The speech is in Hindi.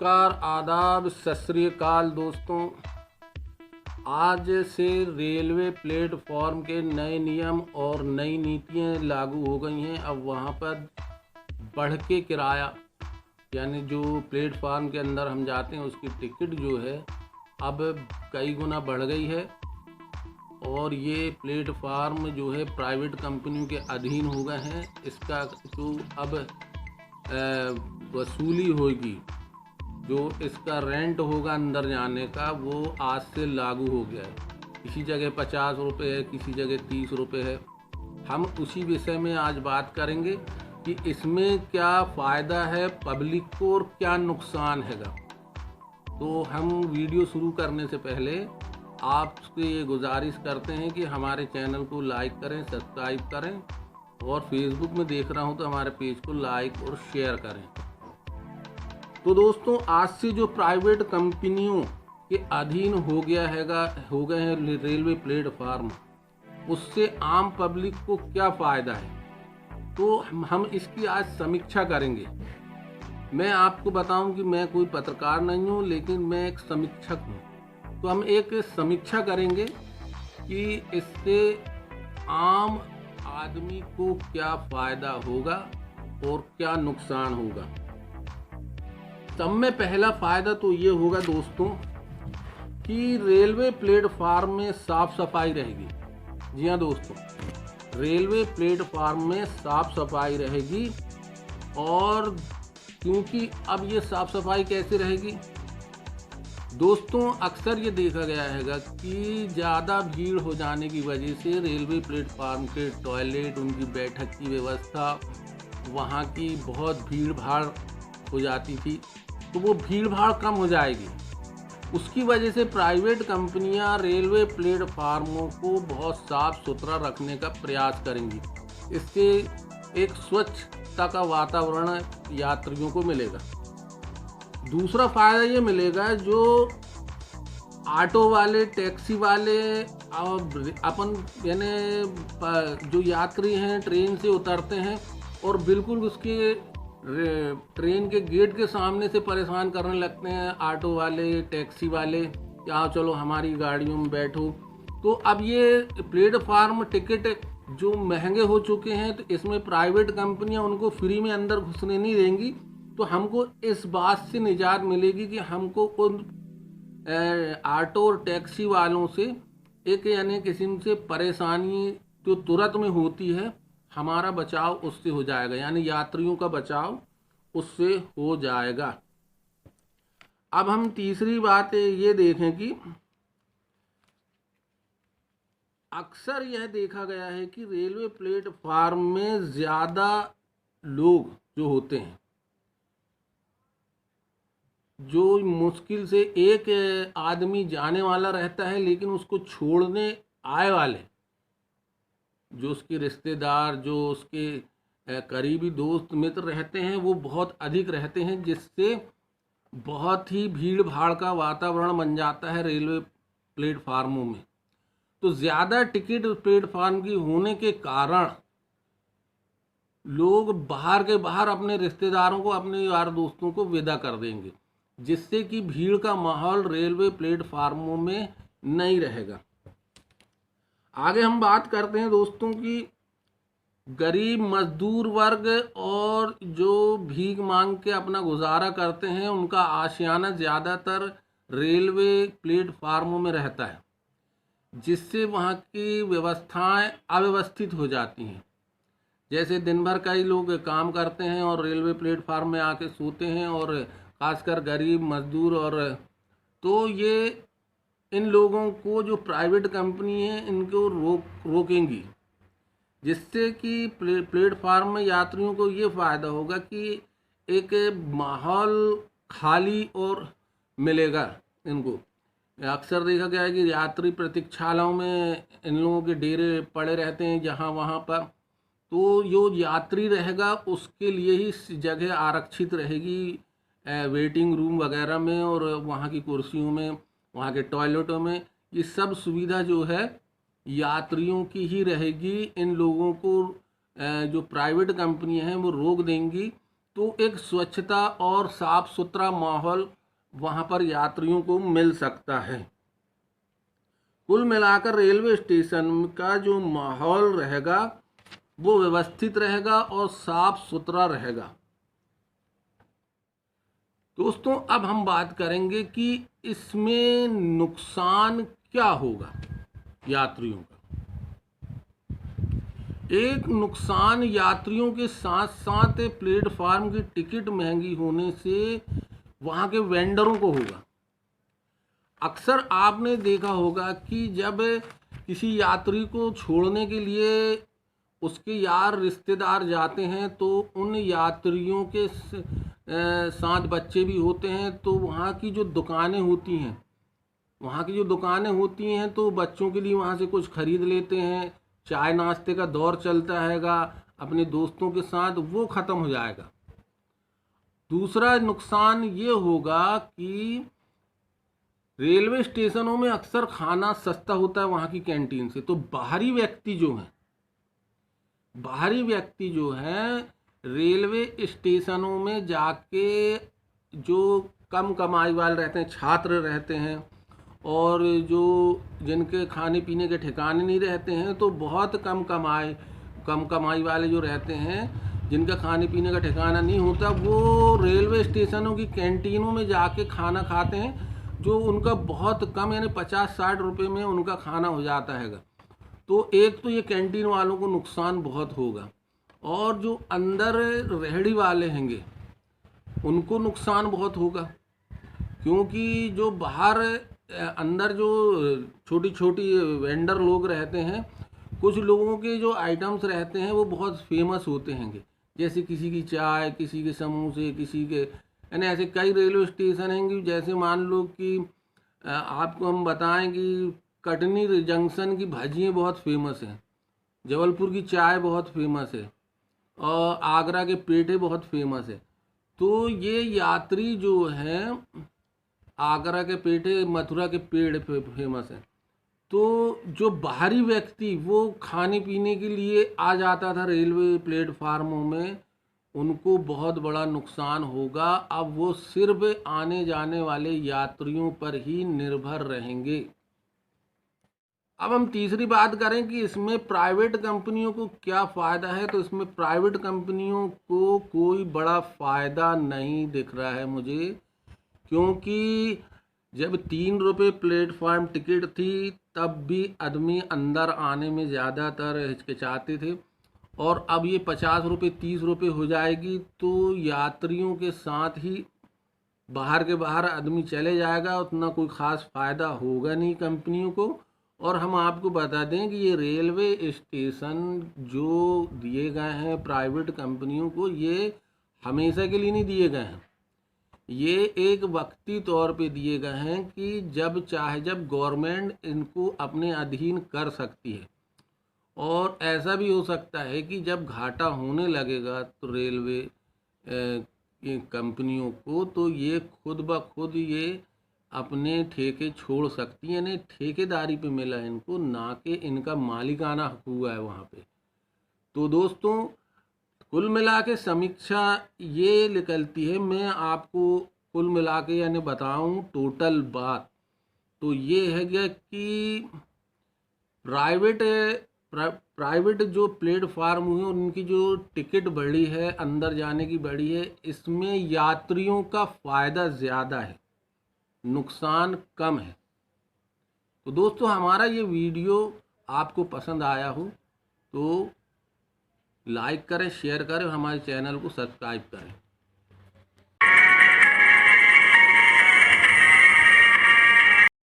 नमस्कार, आदाब, सत श्री अकाल दोस्तों। आज से रेलवे प्लेटफॉर्म के नए नियम और नई नीतियां लागू हो गई हैं। अब वहां पर बढ़ के किराया, यानी जो प्लेटफॉर्म के अंदर हम जाते हैं उसकी टिकट जो है अब कई गुना बढ़ गई है। और ये प्लेटफॉर्म जो है प्राइवेट कंपनियों के अधीन हो गए हैं। इसका जो अब वसूली होगी, जो इसका रेंट होगा अंदर जाने का, वो आज से लागू हो गया है। किसी जगह 50 रुपये है, किसी जगह 30 रुपये है। हम उसी विषय में आज बात करेंगे कि इसमें क्या फ़ायदा है पब्लिक को और क्या नुकसान हैगा। तो हम वीडियो शुरू करने से पहले आपसे ये गुजारिश करते हैं कि हमारे चैनल को लाइक करें, सब्सक्राइब करें, और फेसबुक में देख रहा हूँ तो हमारे पेज को लाइक और शेयर करें। तो दोस्तों, आज से जो प्राइवेट कंपनियों के अधीन हो गए हैं रेलवे प्लेटफार्म, उससे आम पब्लिक को क्या फ़ायदा है, तो हम इसकी आज समीक्षा करेंगे। मैं आपको बताऊं कि मैं कोई पत्रकार नहीं हूं, लेकिन मैं एक समीक्षक हूं। तो हम एक समीक्षा करेंगे कि इससे आम आदमी को क्या फ़ायदा होगा और क्या नुकसान होगा। सब में पहला फ़ायदा तो ये होगा दोस्तों कि रेलवे प्लेटफार्म में साफ़ सफाई रहेगी। जी हाँ दोस्तों, रेलवे प्लेटफार्म में साफ़ सफाई रहेगी। और क्योंकि अब ये साफ़ सफाई कैसे रहेगी दोस्तों, अक्सर ये देखा गया है कि ज़्यादा भीड़ हो जाने की वजह से रेलवे प्लेटफार्म के टॉयलेट, उनकी बैठक की व्यवस्था, वहाँ की बहुत भीड़ भाड़ हो जाती थी। तो वो भीड़ भाड़ कम हो जाएगी। उसकी वजह से प्राइवेट कंपनियां रेलवे प्लेटफार्मों को बहुत साफ सुथरा रखने का प्रयास करेंगी। इससे एक स्वच्छता का वातावरण यात्रियों को मिलेगा। दूसरा फ़ायदा ये मिलेगा, जो ऑटो वाले, टैक्सी वाले अपन यानी जो यात्री हैं ट्रेन से उतरते हैं और बिल्कुल उसके ट्रेन के गेट के सामने से परेशान करने लगते हैं ऑटो वाले, टैक्सी वाले, कि आओ चलो हमारी गाड़ियों में बैठो। तो अब ये प्लेटफार्म टिकट जो महंगे हो चुके हैं, तो इसमें प्राइवेट कंपनियां उनको फ्री में अंदर घुसने नहीं देंगी। तो हमको इस बात से निजात मिलेगी कि हमको उन ऑटो और टैक्सी वालों से एक यानी किस्म से परेशानी जो तुरंत में होती है, हमारा बचाव उससे हो जाएगा, यानी यात्रियों का बचाव उससे हो जाएगा। अब हम तीसरी बात ये देखें कि अक्सर यह देखा गया है कि रेलवे प्लेटफार्म में ज़्यादा लोग जो होते हैं, जो मुश्किल से एक आदमी जाने वाला रहता है, लेकिन उसको छोड़ने आए वाले, जो उसके रिश्तेदार, जो उसके करीबी दोस्त मित्र रहते हैं, वो बहुत अधिक रहते हैं, जिससे बहुत ही भीड़ भाड़ का वातावरण बन जाता है रेलवे प्लेटफार्मों में। तो ज़्यादा टिकट प्लेटफार्म की होने के कारण लोग बाहर के बाहर अपने रिश्तेदारों को, अपने यार दोस्तों को विदा कर देंगे, जिससे कि भीड़ का माहौल रेलवे प्लेटफार्मों में नहीं रहेगा। आगे हम बात करते हैं दोस्तों कि गरीब मजदूर वर्ग और जो भीख मांग के अपना गुजारा करते हैं, उनका आशियाना ज़्यादातर रेलवे प्लेटफार्मों में रहता है, जिससे वहाँ की व्यवस्थाएं अव्यवस्थित हो जाती हैं। जैसे दिन भर कई लोग काम करते हैं और रेलवे प्लेटफार्म में आके सोते हैं, और खासकर गरीब मजदूर, और तो ये इन लोगों को जो प्राइवेट कंपनी है इनको रोकेंगी, जिससे कि प्लेटफार्म में यात्रियों को ये फ़ायदा होगा कि एक माहौल खाली और मिलेगा इनको। अक्सर देखा गया है कि यात्री प्रतीक्षालयों में इन लोगों के डेरे पड़े रहते हैं जहाँ वहाँ पर। तो जो यात्री रहेगा उसके लिए ही जगह आरक्षित रहेगी वेटिंग रूम वगैरह में, और वहाँ की कुर्सियों में, वहाँ के टॉयलेटों में। ये सब सुविधा जो है यात्रियों की ही रहेगी। इन लोगों को जो प्राइवेट कंपनियां हैं वो रोक देंगी तो एक स्वच्छता और साफ सुथरा माहौल वहाँ पर यात्रियों को मिल सकता है। कुल मिलाकर रेलवे स्टेशन का जो माहौल रहेगा वो व्यवस्थित रहेगा और साफ सुथरा रहेगा। दोस्तों, अब हम बात करेंगे कि इसमें नुकसान क्या होगा यात्रियों का। एक नुकसान यात्रियों के साथ साथ प्लेटफार्म की टिकट महंगी होने से वहाँ के वेंडरों को होगा। अक्सर आपने देखा होगा कि जब किसी यात्री को छोड़ने के लिए उसके यार रिश्तेदार जाते हैं तो उन यात्रियों के साथ बच्चे भी होते हैं, तो वहाँ की जो दुकानें होती हैं तो बच्चों के लिए वहाँ से कुछ खरीद लेते हैं। चाय नाश्ते का दौर चलता हैगा अपने दोस्तों के साथ, वो ख़त्म हो जाएगा। दूसरा नुकसान ये होगा कि रेलवे स्टेशनों में अक्सर खाना सस्ता होता है वहाँ की कैंटीन से, तो बाहरी व्यक्ति जो हैं रेलवे स्टेशनों में जाके, जो कम कमाई वाले रहते हैं, छात्र रहते हैं और जो जिनके खाने पीने के ठिकाने नहीं रहते हैं, तो बहुत कम कमाई वाले जो रहते हैं जिनका खाने पीने का ठिकाना नहीं होता, वो रेलवे स्टेशनों की कैंटीनों में जाके खाना खाते हैं, जो उनका बहुत कम यानी 50-60 रुपये में उनका खाना हो जाता है। तो एक तो ये कैंटीन वालों को नुकसान बहुत होगा, और जो अंदर रेहड़ी वाले हैंगे उनको नुकसान बहुत होगा, क्योंकि जो बाहर अंदर जो छोटी छोटी वेंडर लोग रहते हैं, कुछ लोगों के जो आइटम्स रहते हैं वो बहुत फेमस होते हैंगे, जैसे किसी की चाय, किसी के समोसे, किसी के यानी ऐसे कई रेलवे स्टेशन हैंगे। जैसे मान लो कि आपको हम बताएं कि कटनी जंक्शन की भजियाँ बहुत फेमस हैं, जबलपुर की चाय बहुत फेमस है और आगरा के पेठे बहुत फेमस है। तो ये यात्री जो हैं, आगरा के पेठे, मथुरा के पेड़ फेमस है। तो जो बाहरी व्यक्ति वो खाने पीने के लिए आ जाता था रेलवे प्लेटफार्मों में, उनको बहुत बड़ा नुकसान होगा। अब वो सिर्फ आने जाने वाले यात्रियों पर ही निर्भर रहेंगे। अब हम तीसरी बात करें कि इसमें प्राइवेट कंपनियों को क्या फ़ायदा है, तो इसमें प्राइवेट कंपनियों को कोई बड़ा फ़ायदा नहीं दिख रहा है मुझे, क्योंकि जब 3 रुपये प्लेटफार्म टिकट थी तब भी आदमी अंदर आने में ज़्यादातर हिचकिचाते थे, और अब ये 50 रुपये 30 रुपये हो जाएगी तो यात्रियों के साथ ही बाहर के बाहर आदमी चले जाएगा, उतना कोई ख़ास फ़ायदा होगा नहीं कंपनियों को। और हम आपको बता दें कि ये रेलवे स्टेशन जो दिए गए हैं प्राइवेट कंपनियों को, ये हमेशा के लिए नहीं दिए गए हैं, ये एक वक्ती तौर पे दिए गए हैं कि जब चाहे जब गवर्नमेंट इनको अपने अधीन कर सकती है। और ऐसा भी हो सकता है कि जब घाटा होने लगेगा तो रेलवे कंपनियों को, तो ये खुद ब खुद ये अपने ठेके छोड़ सकती हैं, यानी ठेकेदारी पे मिला है इनको, ना कि इनका मालिकाना हक हुआ है वहाँ पे। तो दोस्तों, कुल मिला के समीक्षा ये निकलती है, मैं आपको कुल मिला के यानी बताऊँ टोटल बात, तो ये है कि प्राइवेट जो प्लेटफार्म हुए उनकी जो टिकट बढ़ी है, अंदर जाने की बढ़ी है, इसमें यात्रियों का फ़ायदा ज़्यादा है, नुकसान कम है। तो दोस्तों, हमारा ये वीडियो आपको पसंद आया हो तो लाइक करें, शेयर करें और हमारे चैनल को सब्सक्राइब करें।